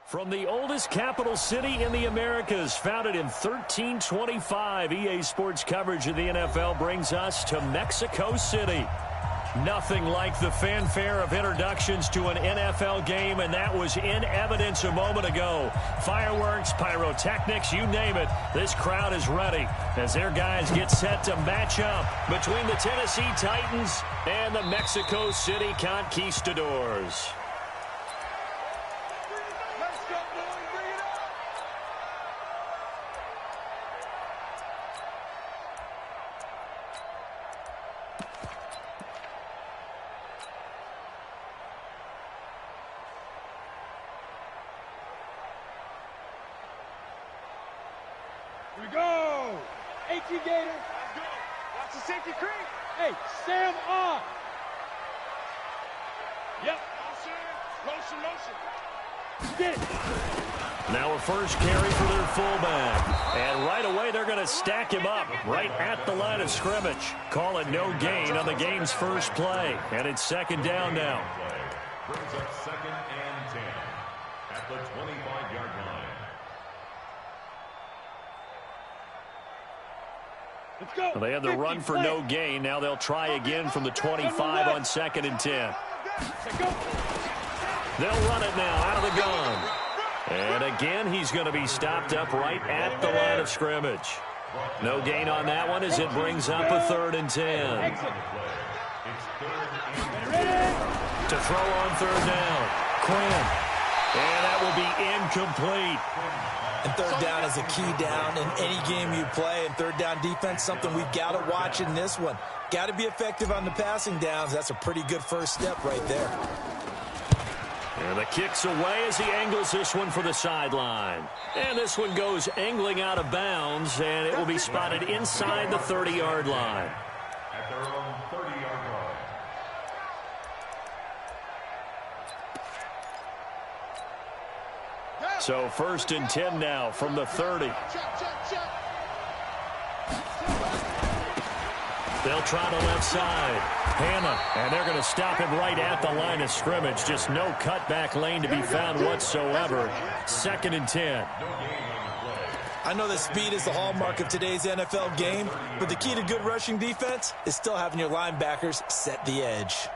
From the oldest capital city in the Americas, founded in 1325, EA Sports coverage of the NFL brings us to Mexico City. Nothing like the fanfare of introductions to an NFL game, and that was in evidence a moment ago. Fireworks, pyrotechnics, you name it. This crowd is ready as their guys get set to match up between the Tennessee Titans and the Mexico City Conquistadors. Here we go. 18 Gators. Watch the safety creep. Hey, Sam on. Yep. Motion. Get it. Now a first carry for their fullback. And right away they're going to stack him up right at the line of scrimmage. Call it no gain on the game's first play. And it's second down now. Brings up 2nd and 10 at the 25-yard line. Let's go. Well, they had the run for no gain. Now they'll try again from the 25 on 2nd and 10. They'll run it now out of the gun. And again, he's going to be stopped up right at the line of scrimmage. No gain on that one as it brings up a 3rd and 10. To throw on 3rd down. Quinn. And that will be incomplete. And 3rd down is a key down in any game you play. And 3rd down defense, something we've got to watch in this one. Got to be effective on the passing downs. That's a pretty good first step right there. And the kick's away as he angles this one for the sideline. And this one goes angling out of bounds, and it will be spotted inside the 30-yard line. At their own 30-yard line. So 1st and 10 now from the 30. They'll try the left side. Hannah, and they're going to stop him right at the line of scrimmage. Just no cutback lane to be found whatsoever. 2nd and 10. I know that speed is the hallmark of today's NFL game, but the key to good rushing defense is still having your linebackers set the edge.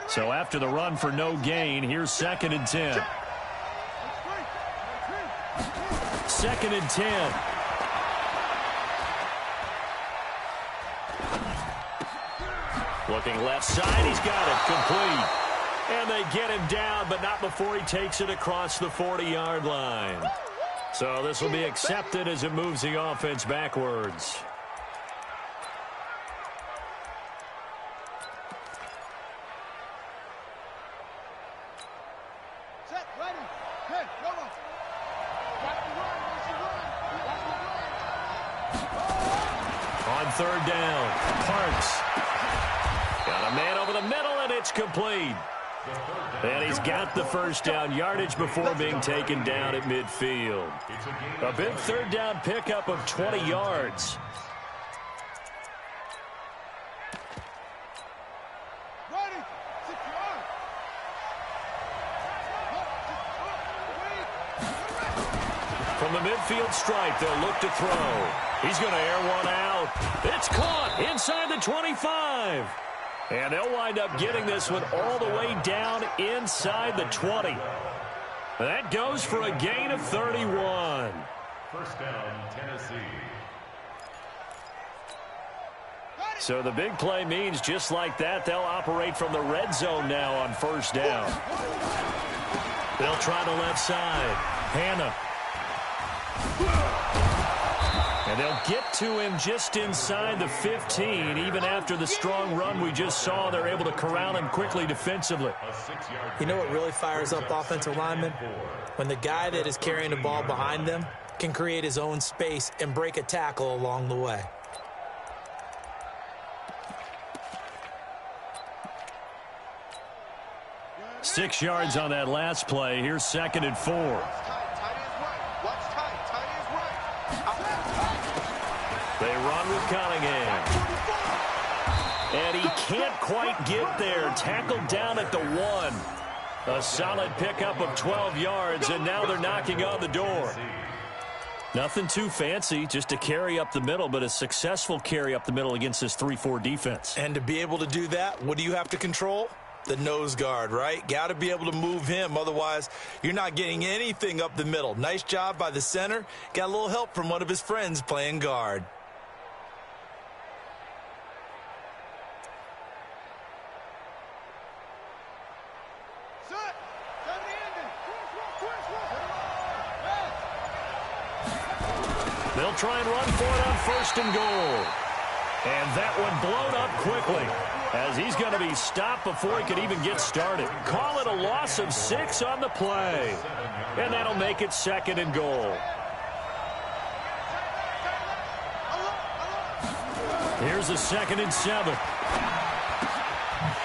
So after the run for no gain, here's 2nd and 10. 2nd and 10. Looking left side, he's got it complete. And they get him down, but not before he takes it across the 40-yard line. So this will be accepted as it moves the offense backwards. On 3rd down, Parks. Got a man over the middle, and it's complete. And he's got the first down yardage before being taken down at midfield. A big 3rd down pickup of 20 yards. From the midfield stripe, they'll look to throw. He's going to air one out. It's caught inside the 25. And they'll wind up getting this one all the way down inside the 20. That goes for a gain of 31. First down, Tennessee. So the big play means just like that, they'll operate from the red zone now on 1st down. They'll try the left side. Hannah. And they'll get to him just inside the 15. Even after the strong run we just saw, they're able to corral him quickly defensively. You know what really fires up offensive linemen? When the guy that is carrying the ball behind them can create his own space and break a tackle along the way. Six yards on that last play. Here's 2nd and 4. They run with Cunningham. And he can't quite get there. Tackled down at the 1. A solid pickup of 12 yards, and now they're knocking on the door. Nothing too fancy, just a carry up the middle, but a successful carry up the middle against this 3-4 defense. And to be able to do that, what do you have to control? The nose guard, right? Got to be able to move him. Otherwise, you're not getting anything up the middle. Nice job by the center. Got a little help from one of his friends playing guard. They'll try and run for it on 1st and goal. And that one blown up quickly as he's going to be stopped before he could even get started. Call it a loss of 6 on the play. And that'll make it 2nd and goal. Here's a 2nd and 7.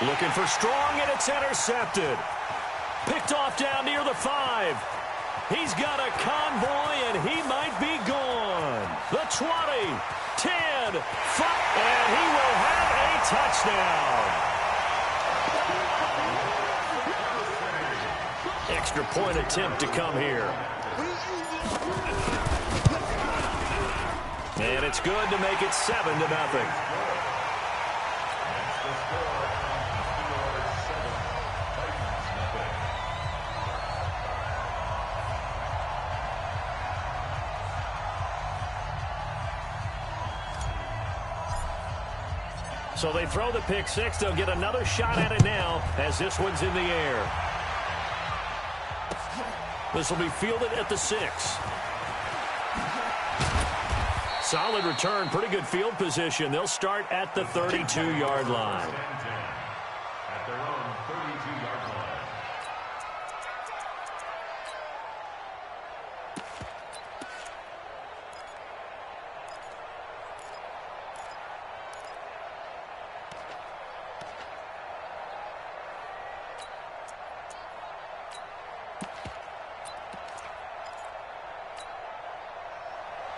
Looking for Strong, and it's intercepted. Picked off down near the 5. He's got a convoy, and he might be gone. The 20, 10, 5, and he will have a touchdown. Extra point attempt to come here. And it's good to make it 7-0. So they throw the pick 6. They'll get another shot at it now as this one's in the air. This will be fielded at the 6. Solid return, pretty good field position. They'll start at the 32-yard line. At their own 32-yard line.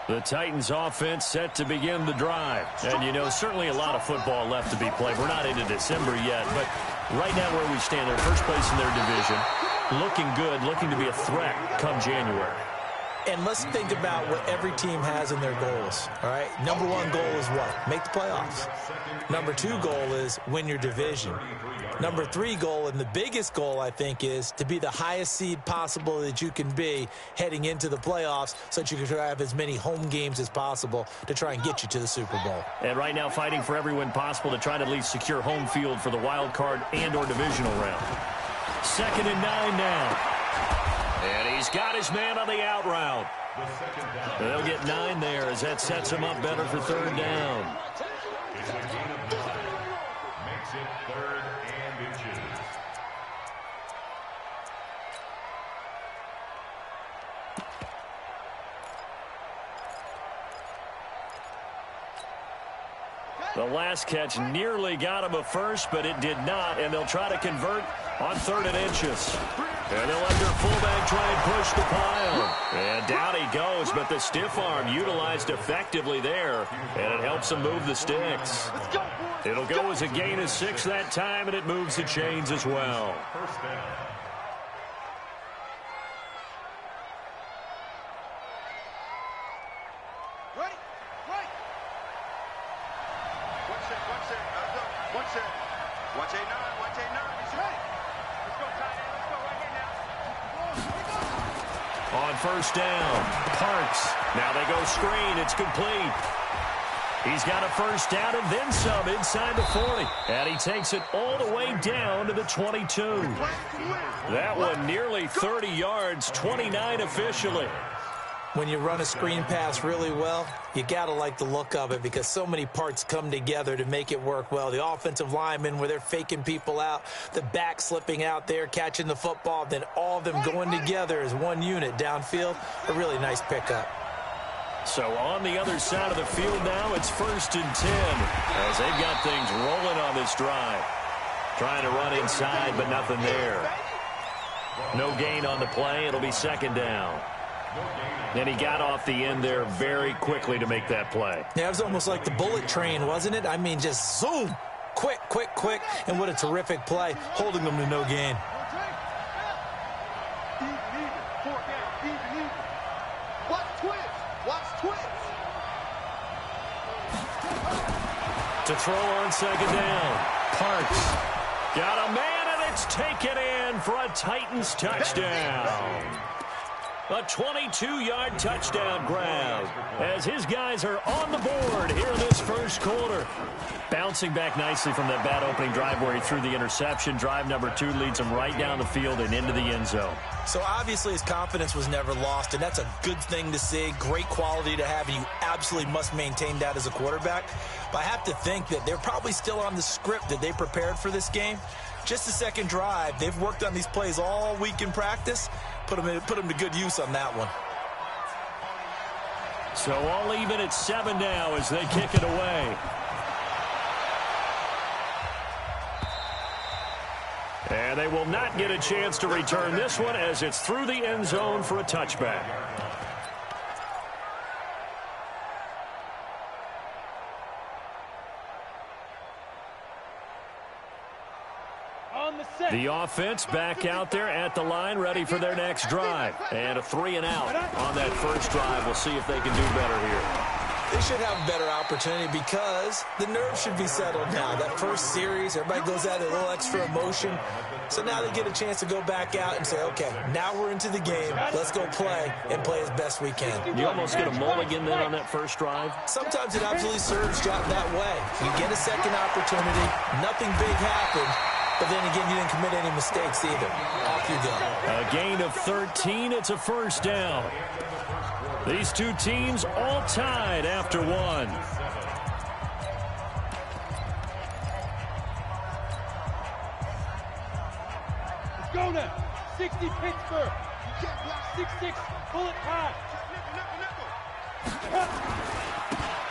The Titans offense set to begin the drive. And, you know, certainly a lot of football left to be played. We're not into December yet, but right now where we stand, they're first place in their division. Looking good, looking to be a threat come January. And let's think about what every team has in their goals, all right? Number 1 goal is what? Make the playoffs. Number 2 goal is win your division. Number 3 goal, and the biggest goal, I think, is to be the highest seed possible that you can be heading into the playoffs so that you can have as many home games as possible to try and get you to the Super Bowl. And right now fighting for every win possible to try to at least secure home field for the wild card and or divisional round. 2nd and 9 now. And he's got his man on the out route. They'll get 9 there as that sets him up better for 3rd down. It's a gain of 9. Makes it 3rd and inches. The last catch nearly got him a first, but it did not, and they'll try to convert on 3rd and inches. And they'll let their fullback try and push the pile. And down he goes, but the stiff arm utilized effectively there, and it helps him move the sticks. It'll go as a gain of 6 that time, and it moves the chains as well. First down. On 1st down, Parks. Now they go screen. It's complete. He's got a 1st down and then some inside the 40. And he takes it all the way down to the 22. That one nearly 30 yards, 29 officially. When you run a screen pass really well, you got to like the look of it because so many parts come together to make it work well. The offensive linemen where they're faking people out, the back slipping out there, catching the football, then all of them going together as one unit downfield. A really nice pickup. So on the other side of the field now, it's 1st and 10 as they've got things rolling on this drive. Trying to run inside, but nothing there. No gain on the play. It'll be 2nd down. And he got off the end there very quickly to make that play. Yeah, it was almost like the bullet train, wasn't it? I mean, just zoom. Quick, quick, quick, and what a terrific play, holding them to no gain. To throw on second down. Parks. Got a man, and it's taken in for a Titans touchdown. A 22-yard touchdown grab as his guys are on the board here in this first quarter. Bouncing back nicely from that bad opening drive where he threw the interception. Drive number 2 leads him right down the field and into the end zone. So obviously his confidence was never lost, and that's a good thing to see. Great quality to have, and you absolutely must maintain that as a quarterback. But I have to think that they're probably still on the script that they prepared for this game. Just the second drive. They've worked on these plays all week in practice. Put them to good use on that one. So all even at 7 now as they kick it away. And they will not get a chance to return this one as it's through the end zone for a touchback. The offense back out there at the line, ready for their next drive. And a 3 and out on that first drive. We'll see if they can do better here. They should have a better opportunity because the nerves should be settled now. That first series, everybody goes out with a little extra emotion. So now they get a chance to go back out and say, okay, now we're into the game. Let's go play and play as best we can. You almost get a mulligan then on that first drive? Sometimes it absolutely serves that way. You get a second opportunity. Nothing big happened. But then again, you didn't commit any mistakes either. Off you go. A gain of 13. It's a first down. These two teams all tied after one. Let's go now. 60 Pittsburgh. You can't block 6-6. Pull it high.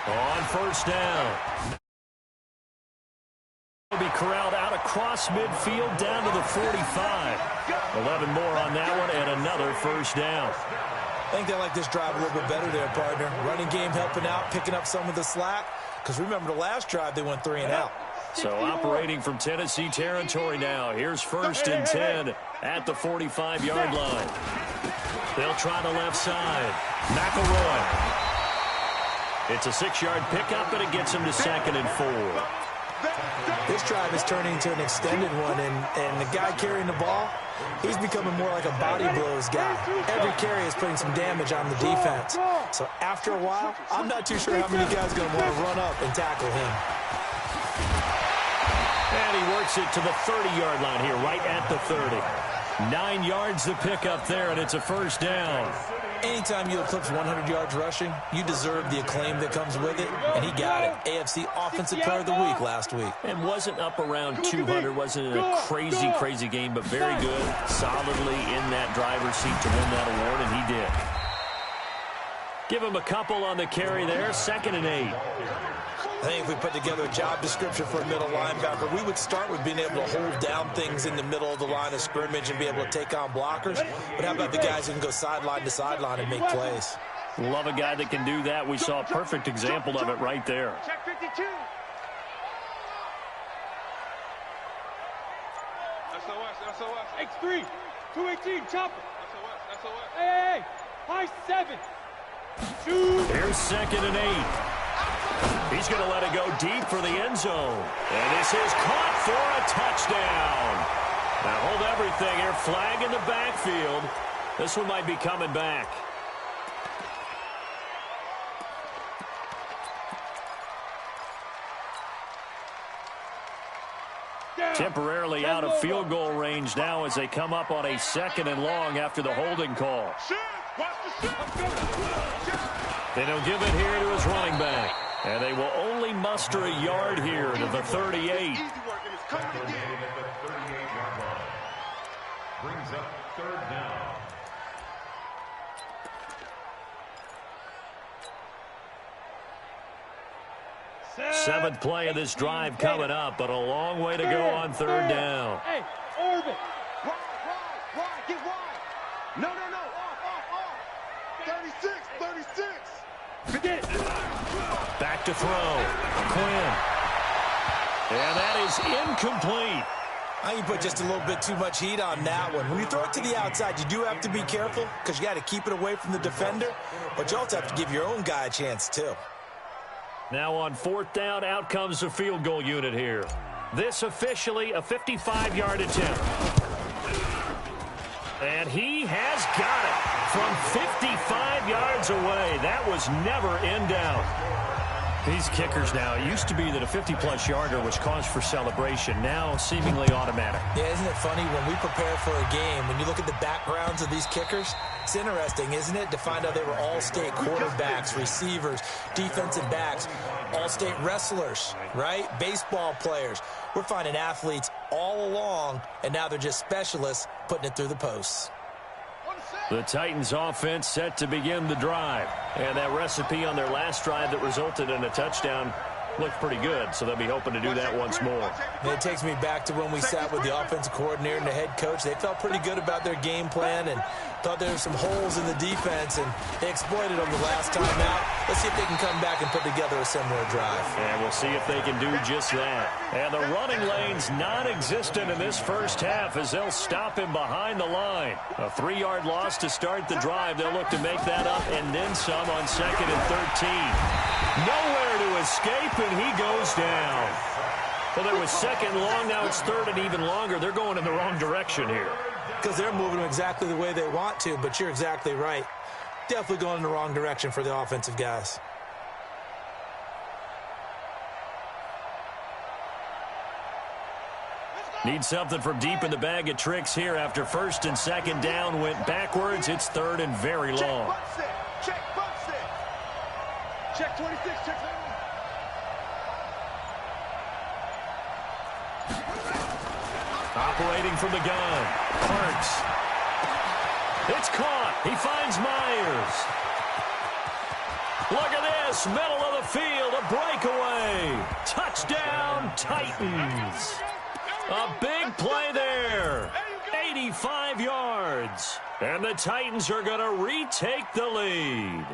On first down. Will be corralled out across midfield down to the 45. 11 more on that one and another first down. I think they like this drive a little bit better there, partner. Running game helping out, picking up some of the slack. Because remember the last drive, they went 3 and out. So operating from Tennessee territory now. Here's first and 10 at the 45-yard line. They'll try the left side. McElroy. It's a 6-yard pickup, and it gets him to 2nd and 4. This drive is turning into an extended one, and the guy carrying the ball, he's becoming more like a body blows guy. Every carry is putting some damage on the defense. So after a while, I'm not too sure how many guys are going to want to run up and tackle him. And he works it to the 30-yard line here, right at the 30. 9 yards to pick up there, and it's a first down. Anytime you eclipse 100 yards rushing, you deserve the acclaim that comes with it, and he got it. AFC Offensive Player of the Week last week. And wasn't up around 200, wasn't a crazy game, but very good, solidly in that driver's seat to win that award, and he did. Give him a couple on the carry there, 2nd and 8. I think if we put together a job description for a middle linebacker, we would start with being able to hold down things in the middle of the line of scrimmage and be able to take on blockers. But how about the guys who can go sideline to sideline and make plays? Love a guy that can do that. We saw a perfect example of it right there. Check 52. SOS. X3. 218. Chopper. SOS. Hey. High 7. 2. Here's 2nd and 8. He's going to let it go deep for the end zone. And this is caught for a touchdown. Now hold everything here. Flag in the backfield. This one might be coming back. Temporarily out of field goal range now as they come up on a 2nd and long after the holding call. And he'll give it here to his running back. And they will only muster a yard here to the 38. Brings up 3rd down. Seventh play of this drive coming up, but a long way to go on 3rd down. Hey, orbit. Wide, get wide. No. Off. 36. Forget it. Back to throw. Quinn. And that is incomplete. I think you put just a little bit too much heat on that one. When you throw it to the outside, you do have to be careful because you got to keep it away from the defender, but you also have to give your own guy a chance too. Now on 4th down, out comes the field goal unit here. This officially a 55-yard attempt. And he has got it from 55 yards away. That was never in doubt. These kickers now, it used to be that a 50-plus yarder was cause for celebration. Now seemingly automatic. Yeah, isn't it funny when we prepare for a game, when you look at the backgrounds of these kickers, it's interesting, isn't it, to find out they were all-state quarterbacks, receivers, defensive backs, all-state wrestlers, right? Baseball players. We're finding athletes all along, and now they're just specialists putting it through the posts. The Titans offense set to begin the drive. And that recipe on their last drive that resulted in a touchdown looked pretty good, so they'll be hoping to do that once more. It takes me back to when we sat with the offensive coordinator and the head coach. They felt pretty good about their game plan and thought there were some holes in the defense, and they exploited them the last time out. Let's see if they can come back and put together a similar drive. And we'll see if they can do just that. And the running lane's non-existent in this first half as they'll stop him behind the line. A 3-yard loss to start the drive. They'll look to make that up and then some on 2nd and 13. Nowhere to escape, and he goes down. Well, it was 2nd long, now it's 3rd and even longer. They're going in the wrong direction here. Because they're moving them exactly the way they want to, but you're exactly right. Definitely going in the wrong direction for the offensive guys. Need something from deep in the bag of tricks here after 1st and 2nd down went backwards. It's 3rd and very long. Check 26, check 21. Operating from the gun. Parks. It's caught. He finds Myers. Look at this. Middle of the field. A breakaway. Touchdown, Titans. A big play there. 85 yards. And the Titans are going to retake the lead.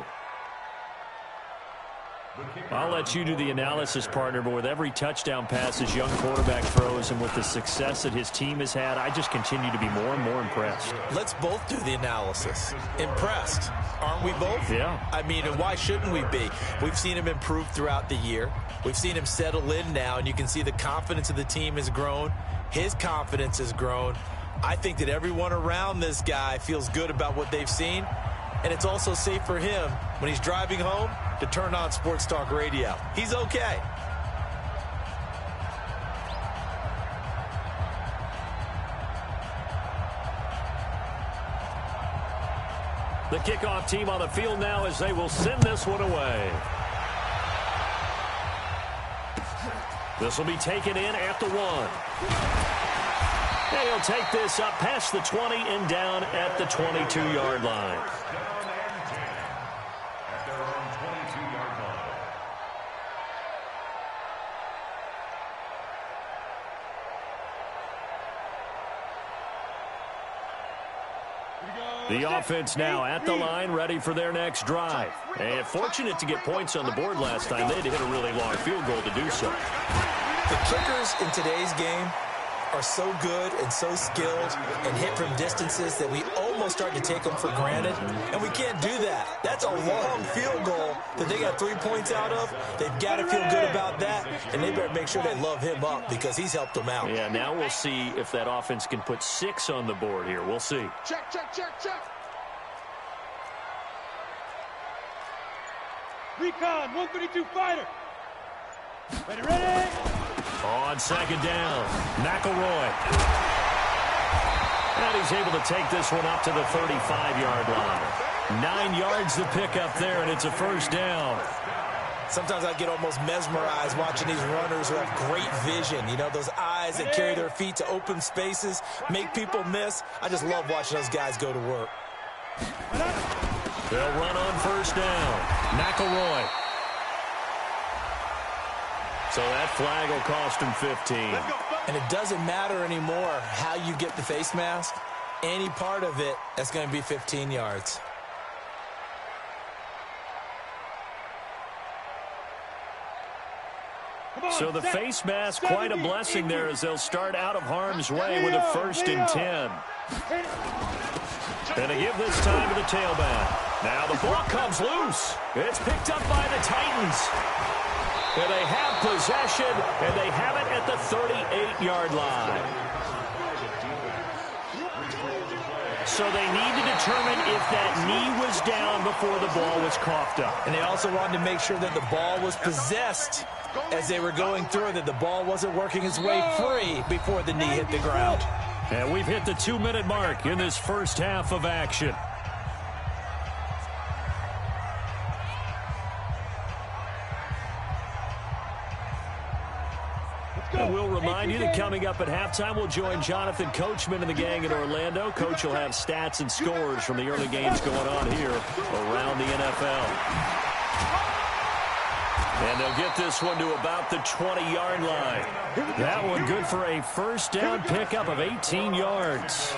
I'll let you do the analysis, partner, but with every touchdown pass his young quarterback throws and with the success that his team has had, I just continue to be more and more impressed. Let's both do the analysis. Impressed. Aren't we both? Yeah. I mean, and why shouldn't we be? We've seen him improve throughout the year. We've seen him settle in now, and you can see the confidence of the team has grown. His confidence has grown. I think that everyone around this guy feels good about what they've seen, and it's also safe for him when he's driving home to turn on Sports Talk Radio. He's okay. The kickoff team on the field now as they will send this one away. This will be taken in at the 1. And he'll take this up past the 20 and down at the 22-yard line. The offense now at the line, ready for their next drive. And fortunate to get points on the board last time. They had to hit a really long field goal to do so. The kickers in today's game are so good and so skilled and hit from distances that we almost start to take them for granted, and we can't do that. That's a long field goal that they got 3 points out of. They've got to feel good about that, and they better make sure they love him up because he's helped them out. Yeah, now we'll see if that offense can put 6 on the board here. We'll see. Check, check, check, check. Recon, 132 fighter. Ready, ready. On 2nd down, McElroy. And he's able to take this one up to the 35-yard line. 9 yards to pick up there, and it's a 1st down. Sometimes I get almost mesmerized watching these runners who have great vision. You know, those eyes that carry their feet to open spaces, make people miss. I just love watching those guys go to work. They'll run on 1st down. McElroy. So that flag will cost him 15. And it doesn't matter anymore how you get the face mask. Any part of it, that's going to be 15 yards. So the face mask, quite a blessing there as they'll start out of harm's way with a 1st and 10. And they give this time to the tailback. Now the ball comes loose. It's picked up by the Titans. And they have possession, and they have it at the 38-yard line. So they need to determine if that knee was down before the ball was coughed up. And they also wanted to make sure that the ball was possessed as they were going through, that the ball wasn't working its way free before the knee hit the ground. And we've hit the 2-minute mark in this first half of action. And we'll remind you that coming up at halftime, we'll join Jonathan Coachman and the gang in Orlando. Coach will have stats and scores from the early games going on here around the NFL. And they'll get this one to about the 20-yard line. That one good for a first down pickup of 18 yards.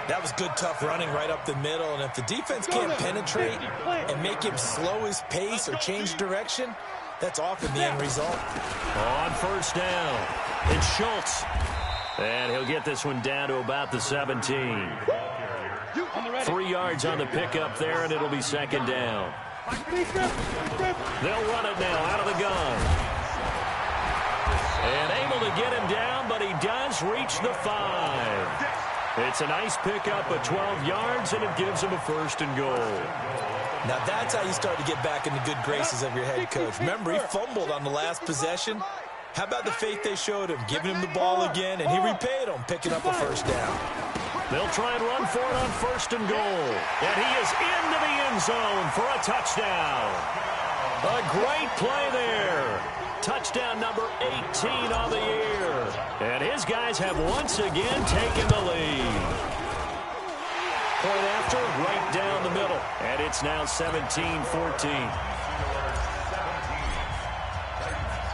That was good, tough running right up the middle. And if the defense can't penetrate and make him slow his pace or change direction, that's often the end result. On first down, it's Schultz. And he'll get this one down to about the 17. 3 yards on the pickup there, and it'll be 2nd down. They'll run it now out of the gun. And able to get him down, but he does reach the 5. It's a nice pickup of 12 yards, and it gives him a 1st and goal. Now that's how you start to get back in the good graces of your head coach. Remember, he fumbled on the last possession. How about the faith they showed him, giving him the ball again, and he repaid them, picking up a 1st down. They'll try and run for it on 1st and goal. And he is into the end zone for a touchdown. A great play there. Touchdown number 18 on the year. And his guys have once again taken the lead. Point after, right down the middle. And it's now 17-14.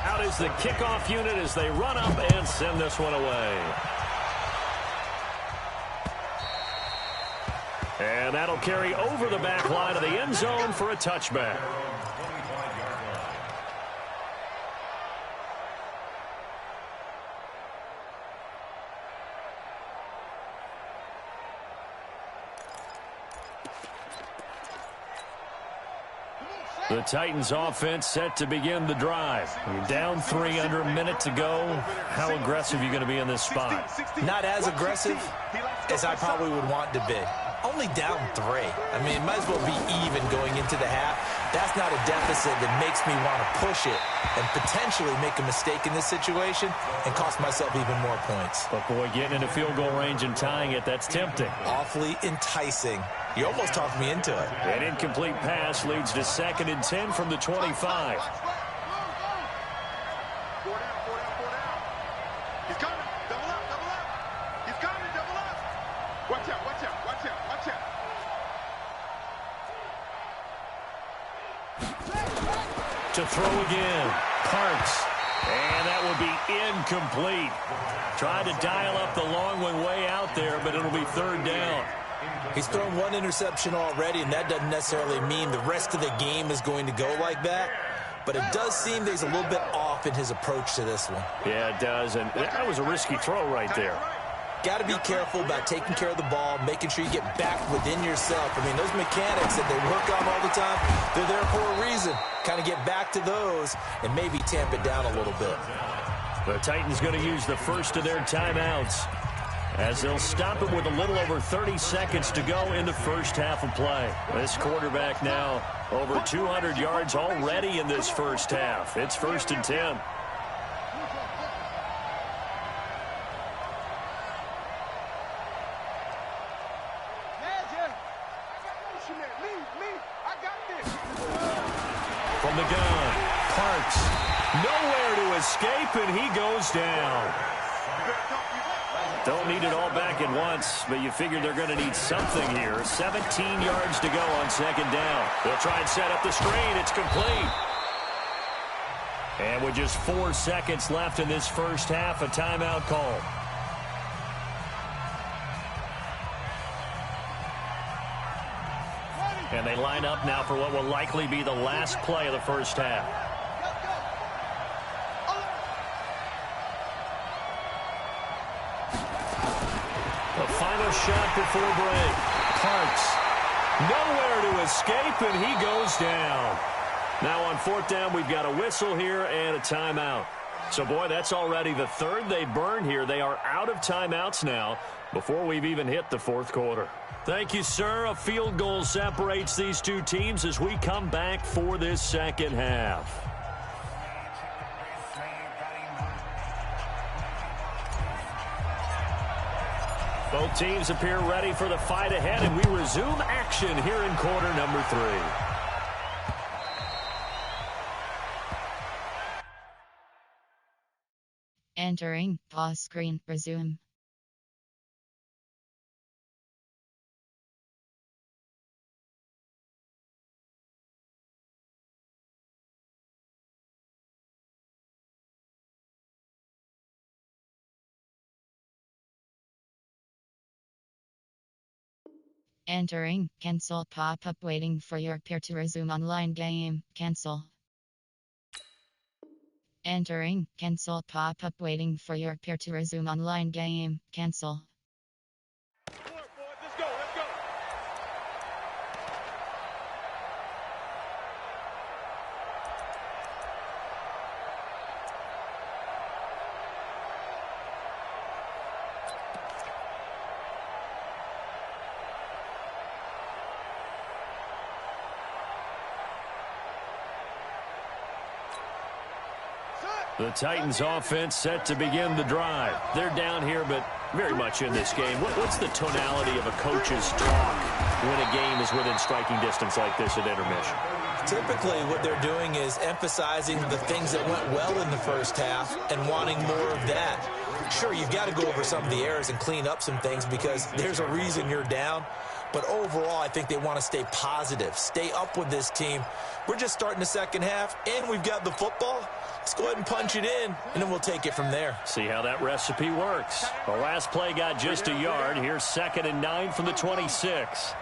Out is the kickoff unit as they run up and send this one away. And that'll carry over the back line of the end zone for a touchback. The Titans offense set to begin the drive. You're down 3 under a minute to go. How aggressive are you going to be in this spot? Not as aggressive as I probably would want to be. Only down 3. I mean, it might as well be even going into the half. That's not a deficit that makes me want to push it and potentially make a mistake in this situation and cost myself even more points. But, boy, getting into field goal range and tying it, that's tempting. Awfully enticing. You almost talked me into it. An incomplete pass leads to 2nd and 10 from the 25. To throw again. Parks. And that will be incomplete. Tried to dial up the long one way out there, but it'll be 3rd down. He's thrown 1 interception already, and that doesn't necessarily mean the rest of the game is going to go like that. But it does seem that he's a little bit off in his approach to this one. Yeah, it does. And that was a risky throw right there. Got to be careful about taking care of the ball, making sure you get back within yourself. I mean, those mechanics that they work on all the time, they're there for a reason. Kind of get back to those and maybe tamp it down a little bit. The Titans going to use the first of their timeouts as they'll stop it with a little over 30 seconds to go in the first half of play. This quarterback now over 200 yards already in this first half. It's 1st and 10. From the gun, Parks, nowhere to escape, and he goes down. Don't need it all back at once, but you figure they're going to need something here. 17 yards to go on 2nd down. They'll try and set up the screen. It's complete. And with just 4 seconds left in this first half, a timeout call. And they line up now for what will likely be the last play of the first half. shot before break. Parks. Nowhere to escape, and he goes down. Now on fourth down, we've got a whistle here and a timeout. So, boy, that's already the third they burned here. They are out of timeouts now before we've even hit the fourth quarter. Thank you, sir. A field goal separates these two teams as we come back for this second half. Both teams appear ready for the fight ahead, and we resume action here in quarter number 3. Entering pause screen. Resume. Entering cancel pop-up waiting for your peer to resume online game. Cancel. Entering cancel pop-up waiting for your peer to resume online game. Cancel. Let's go. The Titans offense set to begin the drive. They're down here, but very much in this game. What's the tonality of a coach's talk when a game is within striking distance like this at intermission? Typically, what they're doing is emphasizing the things that went well in the first half and wanting more of that. Sure, you've got to go over some of the errors and clean up some things because there's a reason you're down. But overall, I think they want to stay positive, stay up with this team. We're just starting the second half, and we've got the football. Let's go ahead and punch it in, and then we'll take it from there. See how that recipe works. The last play got just a yard. Here's 2nd and 9 from the 26.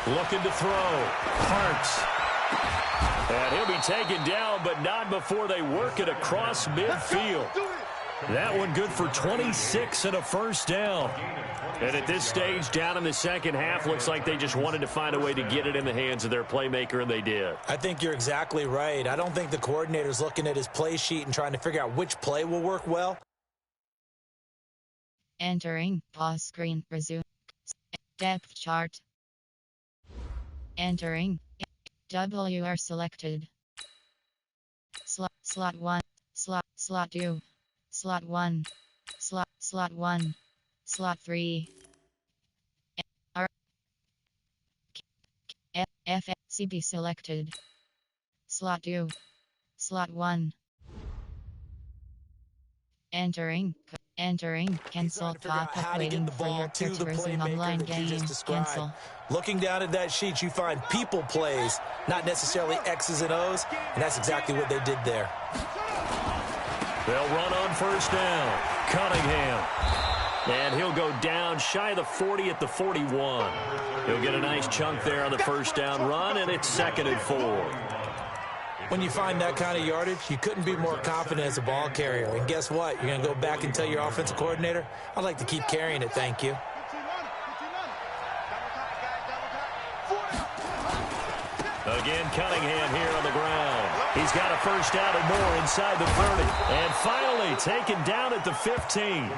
Looking to throw. Parks. And he'll be taken down, but not before they work it across midfield. That one good for 26 and a first down. And at this stage, down in the second half, looks like they just wanted to find a way to get it in the hands of their playmaker, and they did. I think you're exactly right. I don't think the coordinator's looking at his play sheet and trying to figure out which play will work well. Entering pause screen. Resume. Depth chart. Entering. WR selected. Slot 1. Slot 2. Slot 1. Slot 1. Slot 3. CB selected. Slot 2. Slot 1. Entering. Cancel pop-up waiting for your peer to resume online game. Cancel. Looking down at that sheet, you find people plays, not necessarily X's and O's, and that's exactly what they did there. They'll run on first down. Cunningham. And he'll go down shy of the 40 at the 41. He'll get a nice chunk there on the first down run, and it's 2nd and 4. When you find that kind of yardage, you couldn't be more confident as a ball carrier. And guess what? You're going to go back and tell your offensive coordinator, I'd like to keep carrying it, thank you. Again, Cunningham here on the ground. He's got a first down and more inside the 30. And finally taken down at the 15.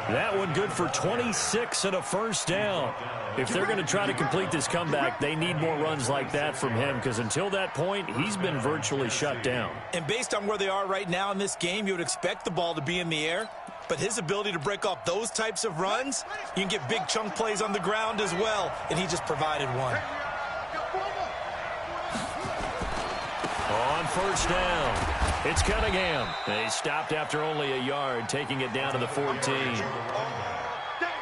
That one good for 26 and a first down. If they're going to try to complete this comeback, they need more runs like that from him, because until that point, he's been virtually shut down. And based on where they are right now in this game, you would expect the ball to be in the air. But his ability to break off those types of runs, you can get big chunk plays on the ground as well, and he just provided one. On first down, it's Cunningham. They stopped after only a yard, taking it down to the 14.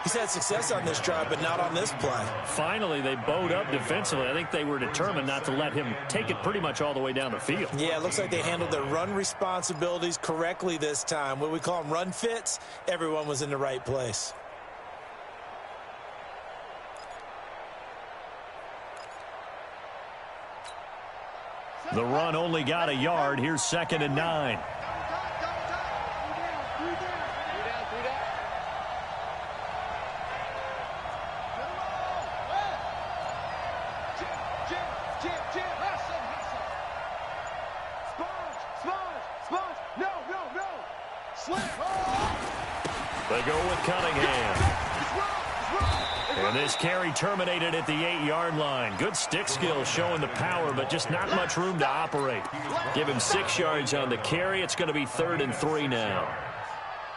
He's had success on this drive, but not on this play. Finally, they bowed up defensively. I think they were determined not to let him take it pretty much all the way down the field. Yeah, it looks like they handled their run responsibilities correctly this time. What we call them run fits, everyone was in the right place. The run only got a yard. Here's 2nd and 9. They go with Cunningham. And this carry terminated at the 8-yard line. Good stick skills showing the power, but just not much room to operate. Give him 6 yards on the carry. It's going to be 3rd and 3 now.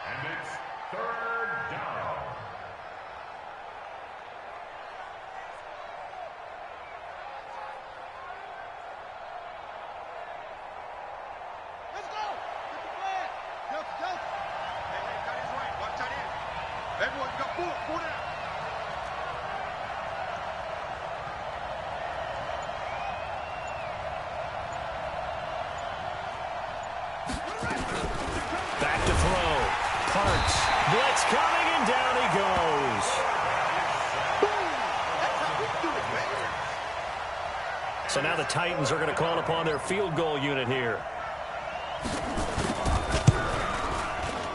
And it's 3rd down. Let's go. Get the flag. Delta. Hey, got his right. Watch tight end. Everyone got 4 down. Back to throw. Parks. Blitz coming, and down he goes. So now the Titans are going to call upon their field goal unit here.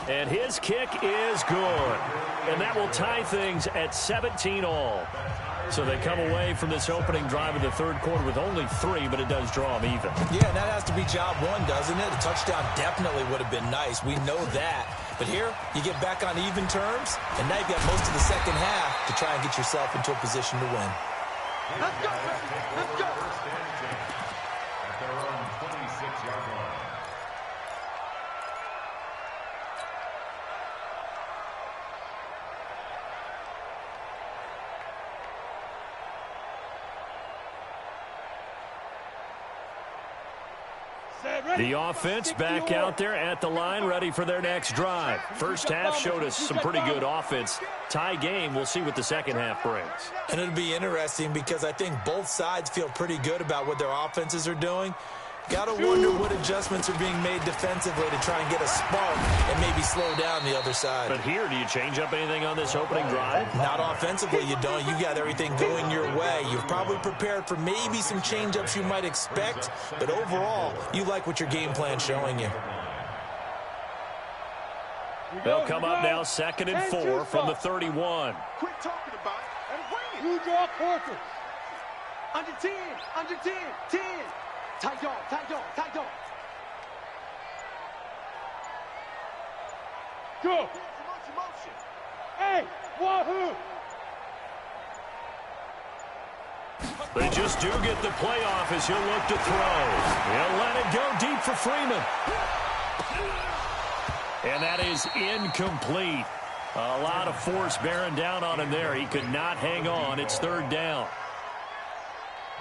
And his kick is good. And that will tie things at 17 all. So they come away from this opening drive in the 3rd quarter with only 3, but it does draw them even. Yeah, and that has to be job 1, doesn't it? A touchdown definitely would have been nice. We know that. But here, you get back on even terms, and now you've got most of the second half to try and get yourself into a position to win. Let's go, baby. Let's go. At their own 26-yard line. The offense back out there at the line, ready for their next drive. First half showed us some pretty good offense. Tie game, we'll see what the second half brings. And it'll be interesting because I think both sides feel pretty good about what their offenses are doing. Got to wonder what adjustments are being made defensively to try and get a spark and maybe slow down the other side. But here, do you change up anything on this opening drive? Not offensively, you don't. You got everything going your way. You've probably prepared for maybe some change-ups you might expect, but overall, you like what your game plan's showing you. They'll come up now 2nd and 4 from the 31. Quit talking about it and bring it. You draw quarters. Under 10, under 10, 10. Tight dog, tight dog, tight dog. Go. Motion. Hey, wahoo. They just do get the playoff as he'll look to throw. He'll let it go deep for Freeman. And that is incomplete. A lot of force bearing down on him there. He could not hang on. It's 3rd down.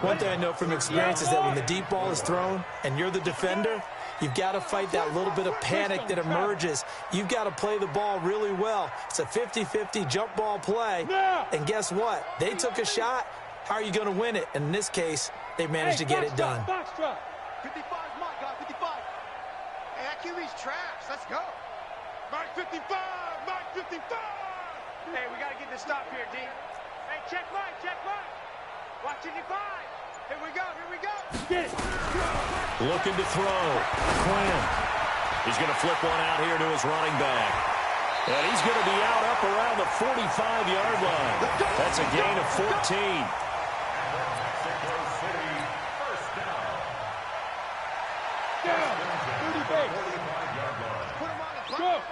One thing I know from experience is that when the deep ball is thrown and you're the defender, you've got to fight that little bit of panic that emerges. You've got to play the ball really well. It's a 50-50 jump ball play. And guess what? They took a shot. How are you going to win it? And in this case, they managed to get it done. 55 my guy, 55. Hey, that QB's trash. Let's go. Mark 55, Mark 55. Hey, we got to get this stop here, D. Hey, check right, check right. Watch it, 5. Here we go, here we go. Get it. Looking to throw. Quinn. He's going to flip one out here to his running back. And he's going to be out up around the 45-yard line. That's a gain of 14. Mexico City, first down. Down. 30 base. 45-yard line. Put him on the bus. Go.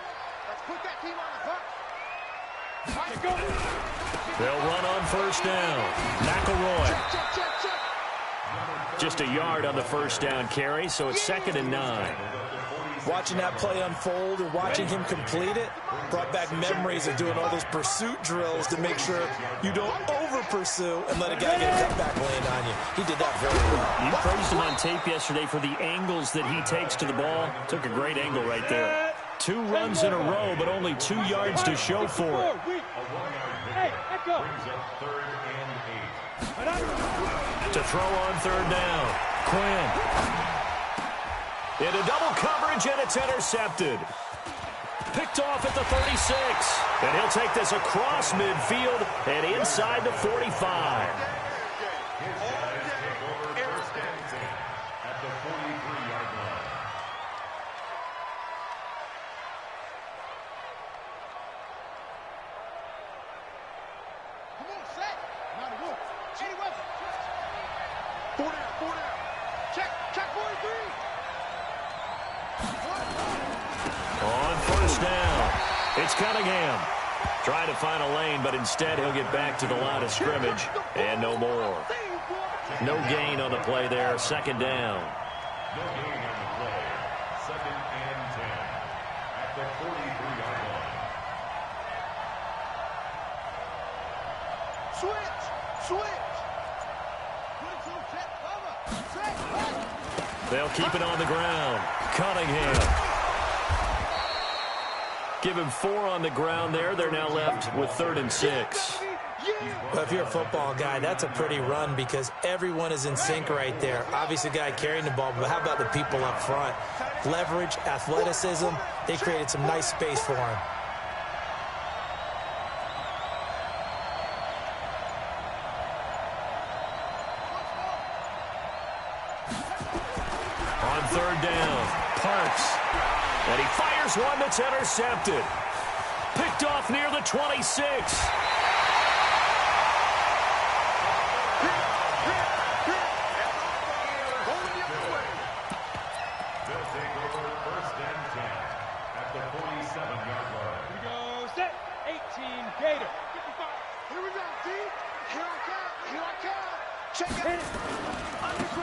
Let's put that team on the bus. Let's go. They'll run on first down. McElroy. Check. Just a yard on the first down carry, so it's 2nd and 9. Watching that play unfold and watching him complete it brought back memories of doing all those pursuit drills to make sure you don't over-pursue and let a guy get a cutback land on you. He did that very well. You praised him on tape yesterday for the angles that he takes to the ball. Took a great angle right there. 2 runs in a row, but only 2 yards to show for it. Hey, let go. Brings up 3rd and 8. To throw on 3rd down. Quinn. Into double coverage, and it's intercepted. Picked off at the 36. And he'll take this across midfield and inside the 45. At the 43-yard line. Come on, set. Now the wolf. Any weapon. 4 down. Check 43. On first down. It's Cunningham. Trying to find a lane, but instead he'll get back to the line of scrimmage, and no more. No gain on the play there, second down. No gain on the play. Second and 10 at the 43-yard line. Switch. They'll keep it on the ground. Cunningham. Give him 4 on the ground there. They're now left with 3rd and 6. Well, if you're a football guy, that's a pretty run because everyone is in sync right there. Obviously, the guy carrying the ball, but how about the people up front? Leverage, athleticism, they created some nice space for him. On 3rd down, Parks. And he fires one that's intercepted. Picked off near the 26.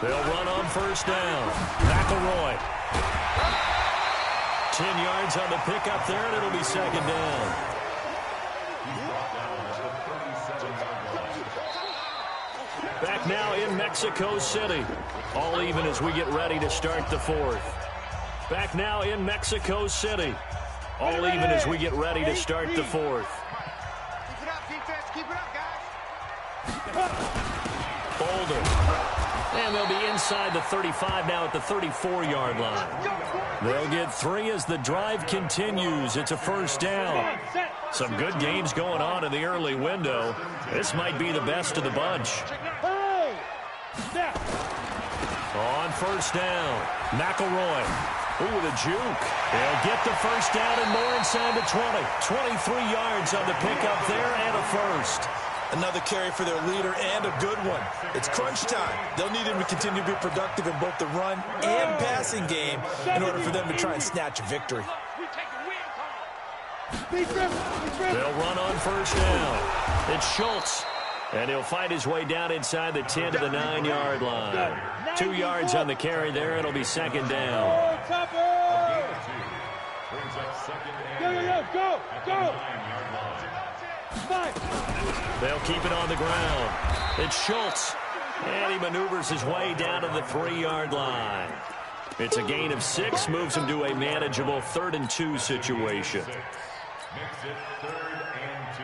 They'll run on 1st down. McElroy. 10 yards on the pickup there, and it'll be 2nd down. Back now in Mexico City. All even as we get ready to start the 4th. Back now in Mexico City. All even as we get ready to start the 4th. Keep it up, defense. Keep it up, guys. Boulder. And they'll be inside the 35 now at the 34-yard line. They'll get 3 as the drive continues. It's a 1st down. Some good games going on in the early window. This might be the best of the bunch. On 1st down, McElroy. Ooh, with a juke. They'll get the 1st down and more inside the 20. 23 yards on the pickup there and a 1st. Another carry for their leader and a good one. It's crunch time. They'll need him to continue to be productive in both the run and passing game in order for them to try and snatch a victory. They'll run on 1st down. It's Schultz. And he'll fight his way down inside the 10 to the 9-yard line. 2 yards on the carry there. It'll be 2nd down. Go. They'll keep it on the ground. It's Schultz. And he maneuvers his way down to the 3-yard line. It's a gain of 6, moves him to a manageable 3rd and 2 situation. Makes it 3rd and 2.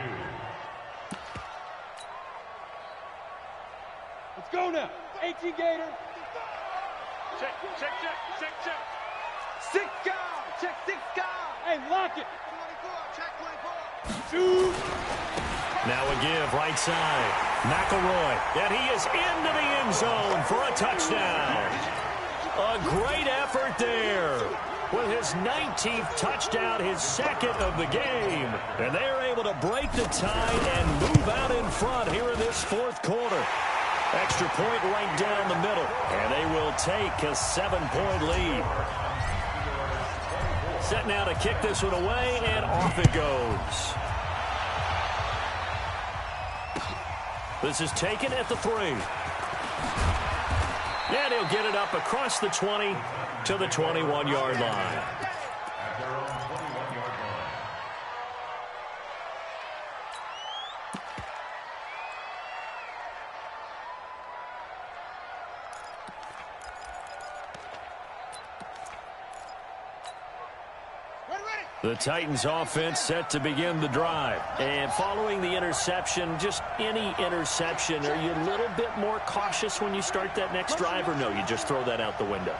Let's go now. 18 Gator. Check. 6 guard. Check 6 guard. Hey, lock it. 24. Check 24. Shoot. Now a give right side. McElroy. And he is into the end zone for a touchdown. A great effort there. With his 19th touchdown, his 2nd of the game. And they're able to break the tie and move out in front here in this 4th quarter. Extra point right down the middle. And they will take a 7-point lead. Set now to kick this one away, and off it goes. This is taken at the 3. And he'll get it up across the 20 to the 21-yard line. At their own 21-yard line. The Titans offense set to begin the drive. And following the interception, just any interception, are you a little bit more cautious when you start that next drive, or no, you just throw that out the window?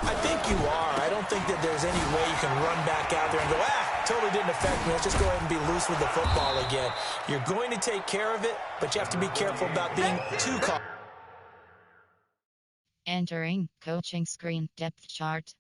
I think you are. I don't think that there's any way you can run back out there and go, totally didn't affect me. Let's just go ahead and be loose with the football again. You're going to take care of it, but you have to be careful about being too cautious. Entering coaching screen depth chart.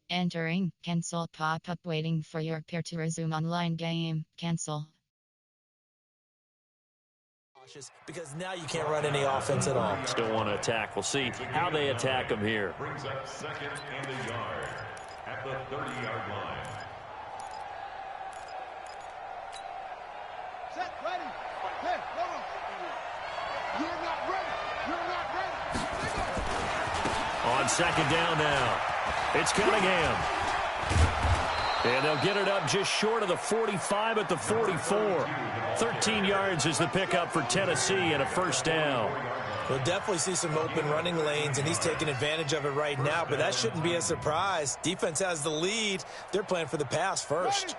Entering, cancel pop-up waiting for your pair to resume online game. Cancel. Because now you can't run any offense at all. Still want to attack. We'll see how they attack him here. Brings up 2nd and a yard at the 30-yard line. Set, ready. Hey, hold on. You're not ready. You're not ready. On 2nd down now, it's Cunningham. And they'll get it up just short of the 45 at the 44. 13 yards is the pickup for Tennessee and a 1st down. We'll definitely see some open running lanes, and he's taking advantage of it right now, but that shouldn't be a surprise. Defense has the lead. They're playing for the pass first.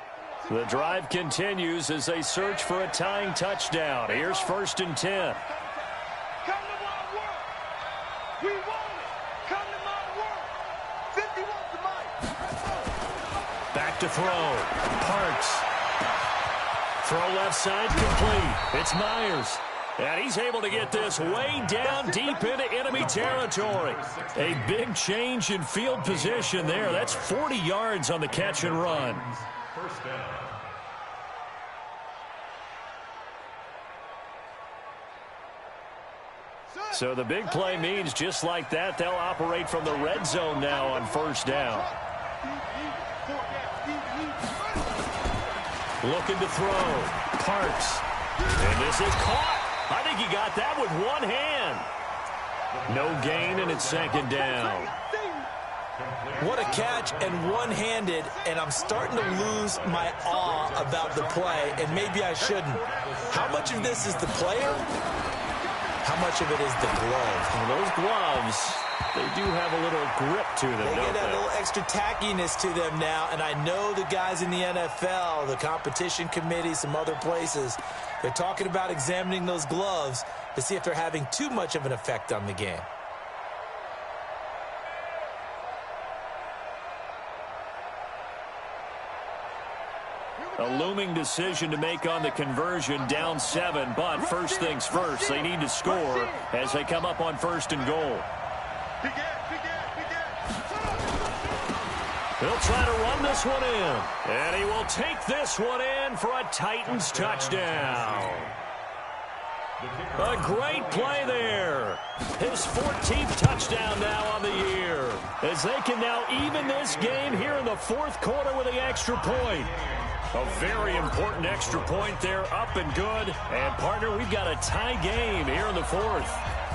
The drive continues as they search for a tying touchdown. Here's 1st and 10. Come to my work. We want it. Come to my work. 50 wants the mic. Back to throw. Parks. Throw left side complete. It's Myers. And he's able to get this way down deep into enemy territory. A big change in field position there. That's 40 yards on the catch and run. 1st down. So the big play means just like that, they'll operate from the red zone now on 1st down. Looking to throw. Parks. And this is caught. I think he got that with one hand. No gain, and it's 2nd down. What a catch, and one-handed, and I'm starting to lose my awe about the play, and maybe I shouldn't. How much of this is the player? How much of it is the glove? And those gloves, they do have a little grip to them, They don't get a they? little extra tackiness to them now, and I know the guys in the NFL, the competition committee, some other places, they're talking about examining those gloves to see if they're having too much of an effect on the game. A looming decision to make on the conversion, down 7, but first things first, they need to score as they come up on 1st and goal. He'll try to run this one in, and he will take this one in for a Titans touchdown. A great play there. His 14th touchdown now on the year, as they can now even this game here in the 4th quarter with the extra point. A very important extra point there, up and good. And, partner, we've got a tie game here in the 4th.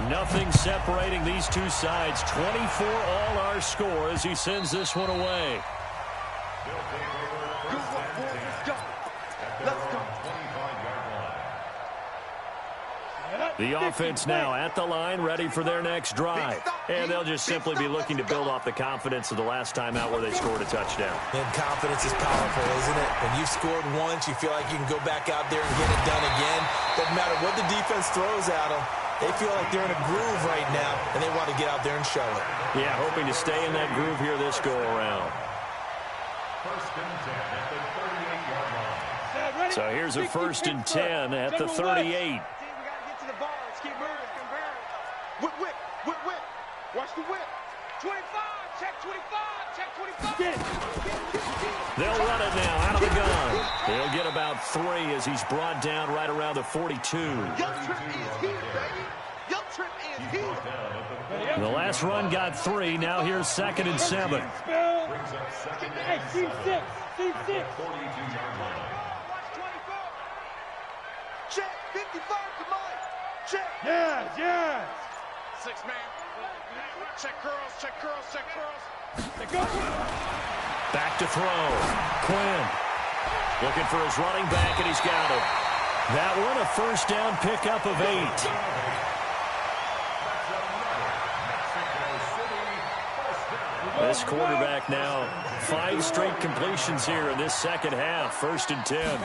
Nothing separating these two sides. 24 all our score as he sends this one away. The offense now at the line, ready for their next drive. And they'll just simply be looking to build off the confidence of the last time out where they scored a touchdown. And confidence is powerful, isn't it? When you've scored once, you feel like you can go back out there and get it done again. Doesn't matter what the defense throws at them. They feel like they're in a groove right now, and they want to get out there and show it. Yeah, hoping to stay in that groove here this go-around. 1st and 10 at the 38-yard line. So here's a 1st and 10 at the 38. Keep moving. Whip, whip, whip, whip. Watch the whip. 25, check 25, check 25. They'll run it now out of the gun. They'll get about 3 as he's brought down right around the 42. Young Trip is here, baby. Young Trip is here. The last run got 3. Now here's 2nd and 7. Brings up 2nd and 7 at the 42-yard line. Watch 24. Check 55 to Mike. Check. Yes. 6 man. Check curls, check curls, check curls. Back to throw. Quinn looking for his running back, and he's got it. That one a 1st down pickup of 8. This quarterback now 5 straight completions here in this 2nd half. 1st and 10.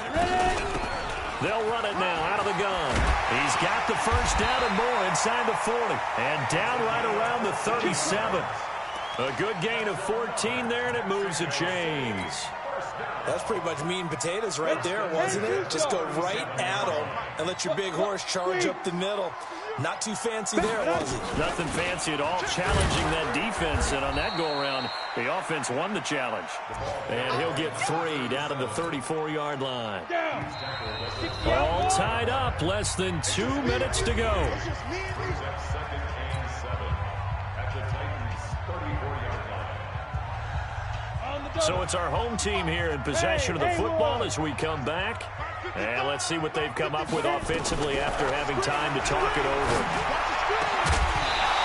They'll run it now out of the gun. He's got the 1st down and more inside the 40. And down right around the 37. A good gain of 14 there, and it moves the chains. That's pretty much meat and potatoes right there, wasn't it? Just go right at them and let your big horse charge up the middle. Not too fancy there, was it? Nothing fancy at all, challenging that defense. And on that go-around, the offense won the challenge. And he'll get 3 down to the 34-yard line. All tied up, less than 2 minutes to go. Second and 7 at the Titans' 34-yard line. So it's our home team here in possession of the football as we come back. And let's see what they've come up with offensively after having time to talk it over.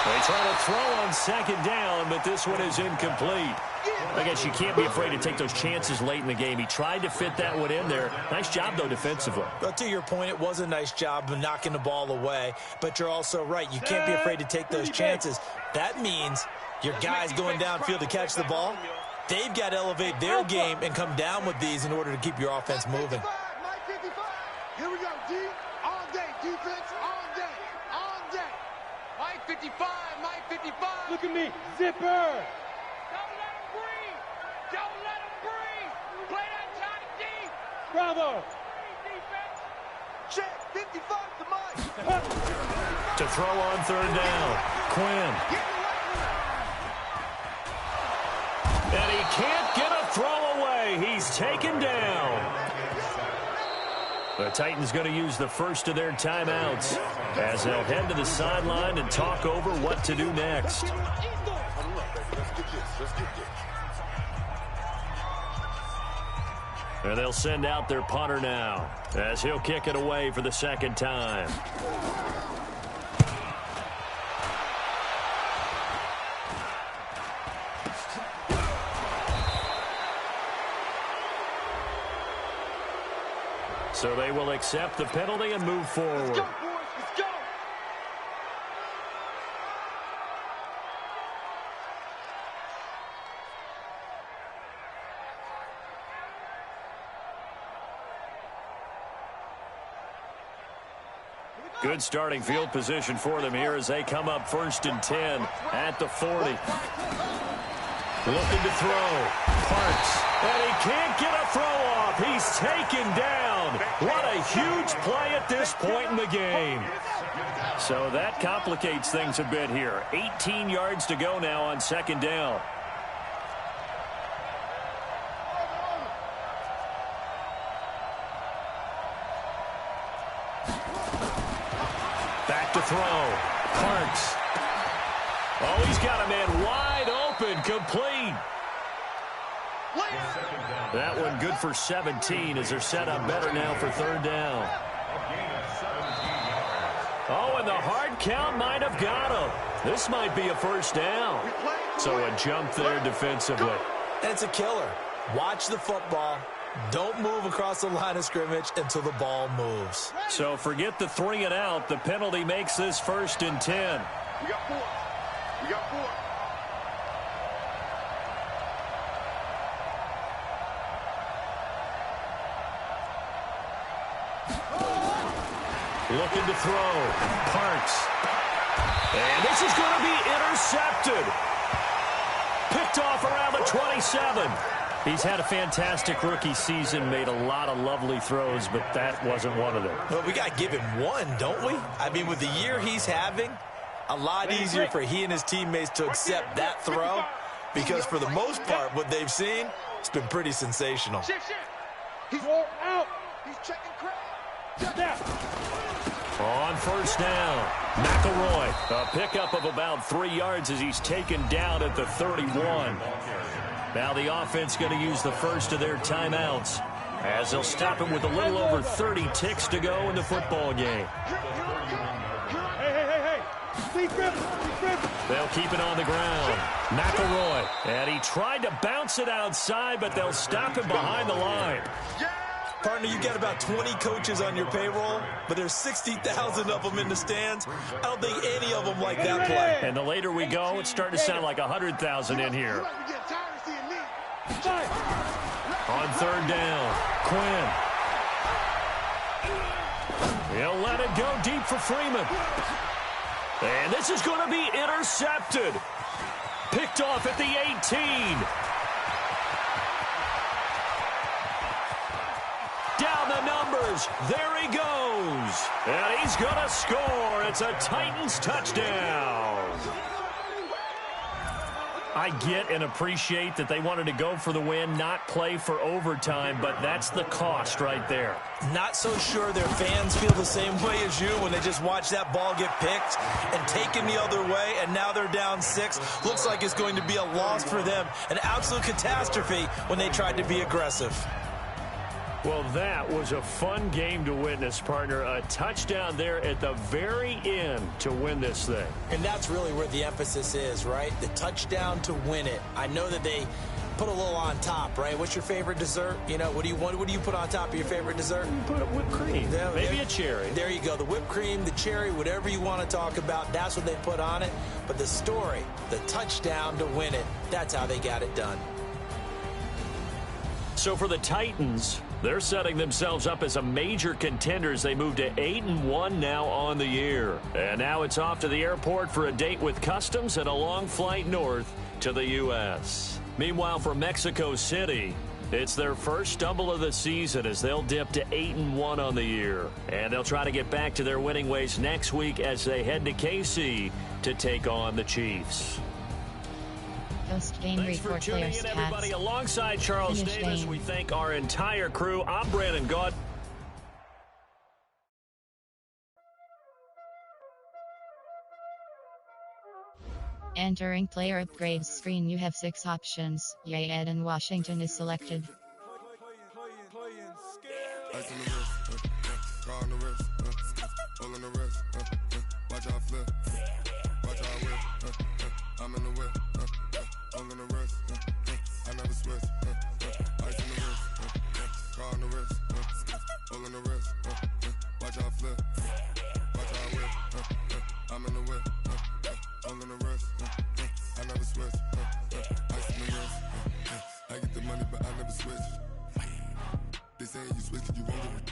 They try to throw on second down, but this one is incomplete. I guess you can't be afraid to take those chances late in the game. He tried to fit that one in there. Nice job, though, defensively. Well, to your point, it was a nice job of knocking the ball away, but you're also right. You can't be afraid to take those chances. That means your guys going downfield to catch the ball, they've got to elevate their game and come down with these in order to keep your offense moving. Here we go, D. All day, defense, all day, all day. Mike 55, Mike 55. Look at me, zipper. Don't let him breathe. Don't let him breathe. Play that Johnny D. Bravo. Defense. Check, 55 to Mike. To throw on third down, Quinn. And he can't get a throw away. He's taken down. The Titans going to use the first of their timeouts as they'll head to the sideline and talk over what to do next. And they'll send out their punter now as he'll kick it away for the second time. So they will accept the penalty and move forward. Let's go, boys. Let's go. Good starting field position for them here as they come up 1st and 10 at the 40. Looking to throw. Parks. And he can't get a throw off. He's taken down. What a huge play at this point in the game. So that complicates things a bit here. 18 yards to go now on second down. Back to throw. Parks. Oh, he's got a man wide open, complete. That one good for 17 as they're set up better now for third down. Oh, and the hard count might have got him. This might be a first down. So a jump there defensively. And it's a killer. Watch the football. Don't move across the line of scrimmage until the ball moves. So forget the 3 and out. The penalty makes this 1st and 10. We got 4. We got 4. Looking to throw. Parks. And this is going to be intercepted. Picked off around the 27. He's had a fantastic rookie season, made a lot of lovely throws, but that wasn't one of them. Well, we got to give him one, don't we? I mean, with the year he's having, a lot easier for he and his teammates to accept that throw because for the most part, what they've seen, it's been pretty sensational. He's out. He's checking crowd. On first down, McElroy, a pickup of about 3 yards as he's taken down at the 31. Now the offense going to use the first of their timeouts as they'll stop him with a little over 30 ticks to go in the football game. Hey. They'll keep it on the ground. McElroy, and he tried to bounce it outside, but they'll stop him behind the line. Partner, you got about 20 coaches on your payroll, but there's 60,000 of them in the stands. I don't think any of them like that play. And the later we go, it's starting to sound like 100,000 in here. On third down, Quinn. He'll let it go deep for Freeman. And this is going to be intercepted. Picked off at the 18. Down the number fires. There he goes. And he's going to score. It's a Titans touchdown. I get and appreciate that they wanted to go for the win, not play for overtime, but that's the cost right there. Not so sure their fans feel the same way as you when they just watch that ball get picked and taken the other way, and now they're down 6. Looks like it's going to be a loss for them, an absolute catastrophe when they tried to be aggressive. Well, that was a fun game to witness, partner. A touchdown there at the very end to win this thing. And that's really where the emphasis is, right? The touchdown to win it. I know that they put a little on top, right? What's your favorite dessert? You know, what do you put on top of your favorite dessert? You put whipped cream. Yeah, maybe a cherry. There you go. The whipped cream, the cherry, whatever you want to talk about, that's what they put on it. But the story, the touchdown to win it, that's how they got it done. So for the Titans, they're setting themselves up as a major contender as they move to 8-1 now on the year. And now it's off to the airport for a date with customs and a long flight north to the U.S. Meanwhile, for Mexico City, it's their first stumble of the season as they'll dip to 8-1 on the year. And they'll try to get back to their winning ways next week as they head to KC to take on the Chiefs. Post-game report, for tuning in, everybody. Alongside Charles Davis, we thank our entire crew. I'm Brandon Gaud. Entering player upgrades screen, you have 6 options. Yay, Ed and Washington is selected. I'm in the whip, I'm gonna rest, I never switch, ice in the wrist, car on the wrist, all in the wrist, watch out flip, watch out whip, I'm in the whip, all in the wrist, I never switch, ice in the wrist, I get the money but I never switch, they say you switch 'cause you won't get